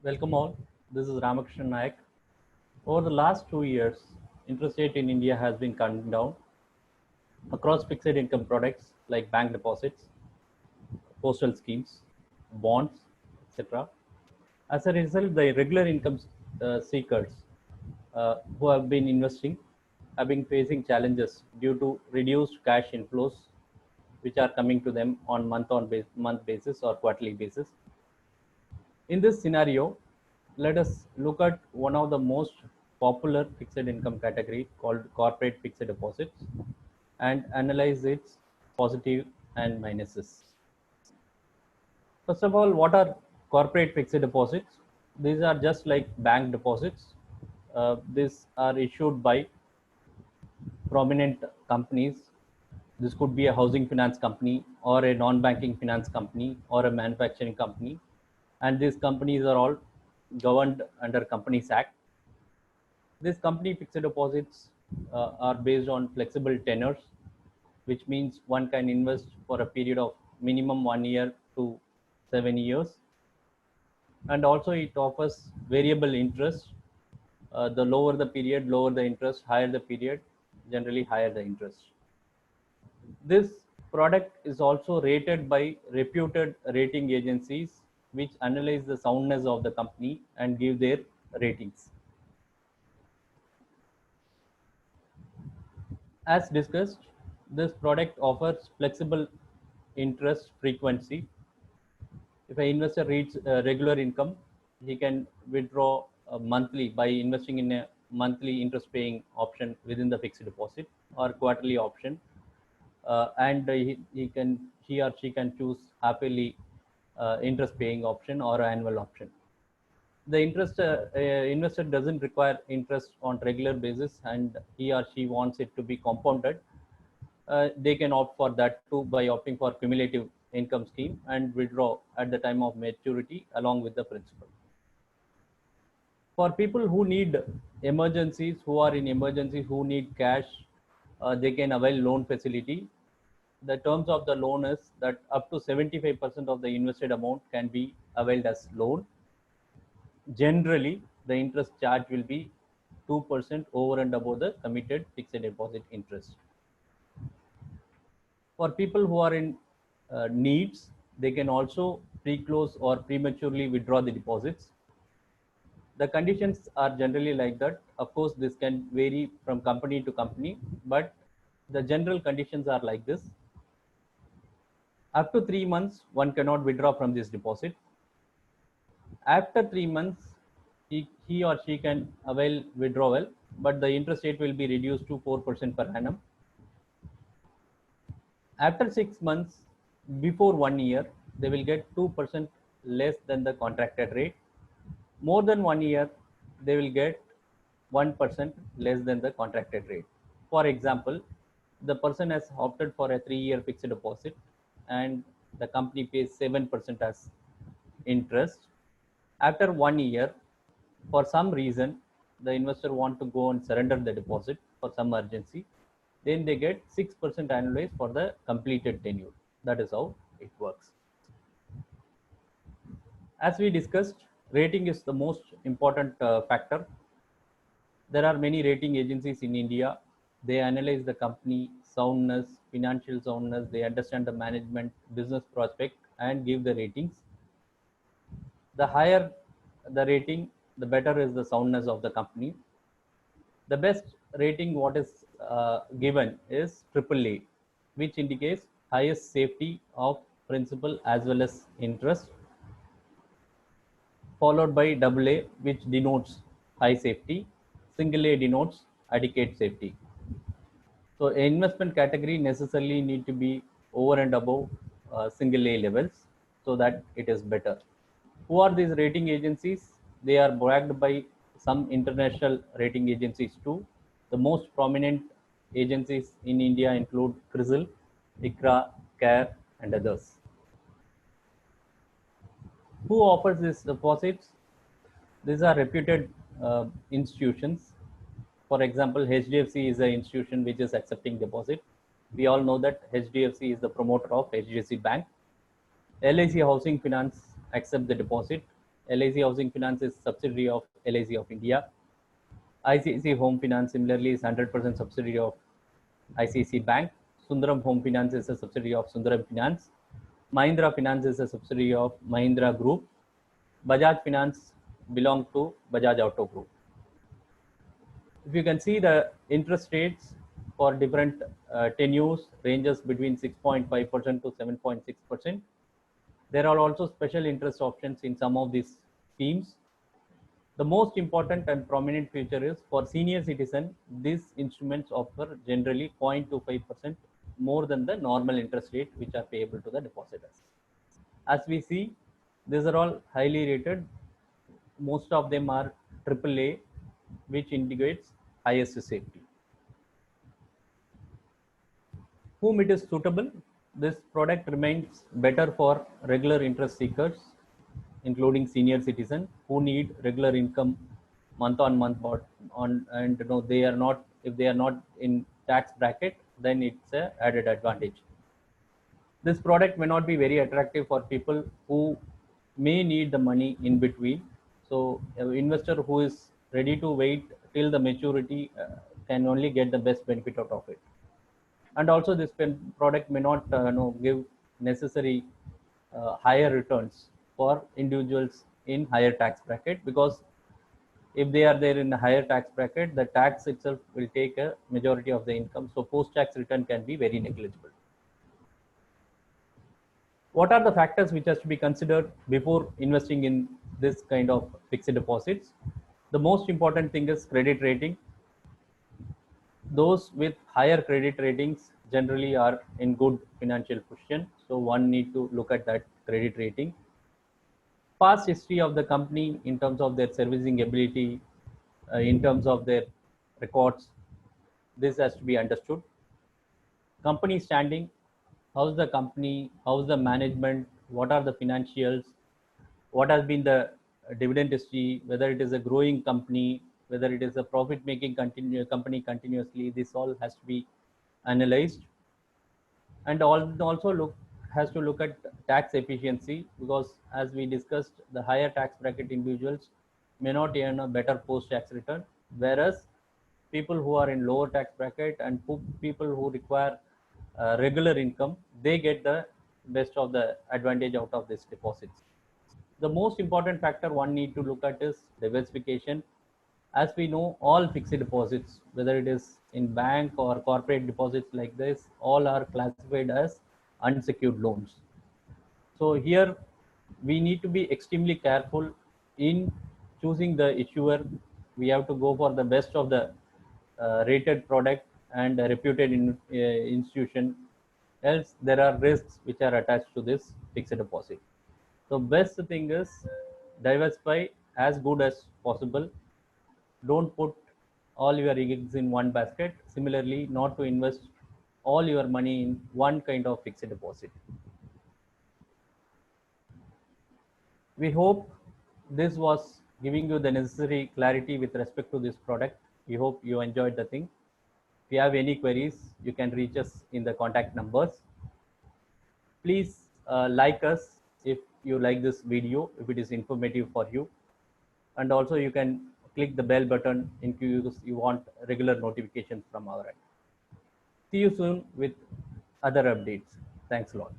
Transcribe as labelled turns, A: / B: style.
A: Welcome all. This is Ramakrishnan Nayak. Over the last 2 years, interest rate in India has been coming down across fixed income products like bank deposits, postal schemes, bonds, etc. As a result, the regular income seekers who have been investing have been facing challenges due to reduced cash inflows, which are coming to them on month basis or quarterly basis. In this scenario, let us look at one of the most popular fixed income category called corporate fixed deposits and analyze its positive and minuses. First of all, what are corporate fixed deposits? These are just like bank deposits. These are issued by prominent companies. This could be a housing finance company or a non-banking finance company or a manufacturing company. And these companies are all governed under Companies Act. These company fixed deposits are based on flexible tenors, which means one can invest for a period of minimum 1 year to 7 years. And also it offers variable interest. The lower the period, lower the interest, higher the period, generally higher the interest. This product is also rated by reputed rating agencies which analyze the soundness of the company and give their ratings. As discussed, this product offers flexible interest frequency. If an investor reads regular income, he can withdraw monthly by investing in a monthly interest paying option within the fixed deposit or quarterly option, and he or she can choose happily interest paying option or annual option. The investor doesn't require interest on regular basis and he or she wants it to be compounded. They can opt for that too by opting for cumulative income scheme and withdraw at the time of maturity along with the principal. For people who need emergencies, who are in emergencies, who need cash, they can avail loan facility. The terms of the loan is that up to 75% of the invested amount can be availed as loan. Generally, the interest charge will be 2% over and above the committed fixed deposit interest. For people who are in needs, they can also pre-close or prematurely withdraw the deposits. The conditions are generally like that. Of course, this can vary from company to company, but the general conditions are like this. Up to 3 months, one cannot withdraw from this deposit. After 3 months, he or she can avail withdrawal, but the interest rate will be reduced to 4% per annum. After 6 months, before 1 year, they will get 2% less than the contracted rate. More than 1 year, they will get 1% less than the contracted rate. For example, the person has opted for a 3 year fixed deposit and the company pays 7% as interest. After 1 year, for some reason, the investor want to go and surrender the deposit for some urgency, then they get 6% annualized for the completed tenure. That is how it works. As we discussed, rating is the most important factor. There are many rating agencies in India. They analyze the company soundness, financial soundness, they understand the management, business prospect, and give the ratings. The higher the rating, the better is the soundness of the company. The best rating what is given is AAA, which indicates highest safety of principal as well as interest, followed by AA, which denotes high safety. Single A denotes adequate safety. So investment category necessarily need to be over and above single A levels so that it is better. Who are these rating agencies? They are backed by some international rating agencies too. The most prominent agencies in India include CRISIL, ICRA, CARE, and others. Who offers these deposits? These are reputed institutions. For example, HDFC is an institution which is accepting deposit. We all know that HDFC is the promoter of HDFC Bank. LIC Housing Finance accept the deposit. LIC Housing Finance is subsidiary of LIC of India. ICICI Home Finance similarly is 100% subsidiary of ICICI Bank. Sundaram Home Finance is a subsidiary of Sundaram Finance. Mahindra Finance is a subsidiary of Mahindra Group. Bajaj Finance belongs to Bajaj Auto Group. If you can see the interest rates for different tenures ranges between 6.5% to 7.6%. There are also special interest options in some of these schemes. The most important and prominent feature is for senior citizen, these instruments offer generally 0.25% more than the normal interest rate which are payable to the depositors. As we see, these are all highly rated. Most of them are AAA, which indicates highest safety. Whom it is suitable, this product remains better for regular interest seekers, including senior citizens who need regular income month on month, and they are not, if they are not in tax bracket, then it's a added advantage. This product may not be very attractive for people who may need the money in between. So an investor who is ready to wait till the maturity can only get the best benefit out of it. And also this product may not give necessary higher returns for individuals in higher tax bracket, because if they are there in a higher tax bracket, the tax itself will take a majority of the income, so post tax return can be very negligible. What are the factors which has to be considered before investing in this kind of fixed deposits? The most important thing is credit rating. Those with higher credit ratings generally are in good financial position, so one need to look at that credit rating. Past history of the company in terms of their servicing ability, in terms of their records, this has to be understood. Company standing, how's the company, how's the management, what are the financials, what has been the dividend history, whether it is a growing company, whether it is a profit making company continuously, this all has to be analyzed. And also has to look at tax efficiency, because as we discussed, the higher tax bracket individuals may not earn a better post tax return, whereas people who are in lower tax bracket and people who require regular income, they get the best of the advantage out of these deposits. The most important factor one need to look at is diversification. As we know, all fixed deposits, whether it is in bank or corporate deposits like this, all are classified as unsecured loans. So here we need to be extremely careful in choosing the issuer. We have to go for the best of the rated product and a reputed institution. Else there are risks which are attached to this fixed deposit. So best thing is diversify as good as possible. Don't put all your eggs in one basket. Similarly, not to invest all your money in one kind of fixed deposit. We hope this was giving you the necessary clarity with respect to this product. We hope you enjoyed the thing. If you have any queries, you can reach us in the contact numbers. Please like us if you like this video, if it is informative for you. And also you can click the bell button in case you want regular notifications from our end. See you soon with other updates. Thanks a lot.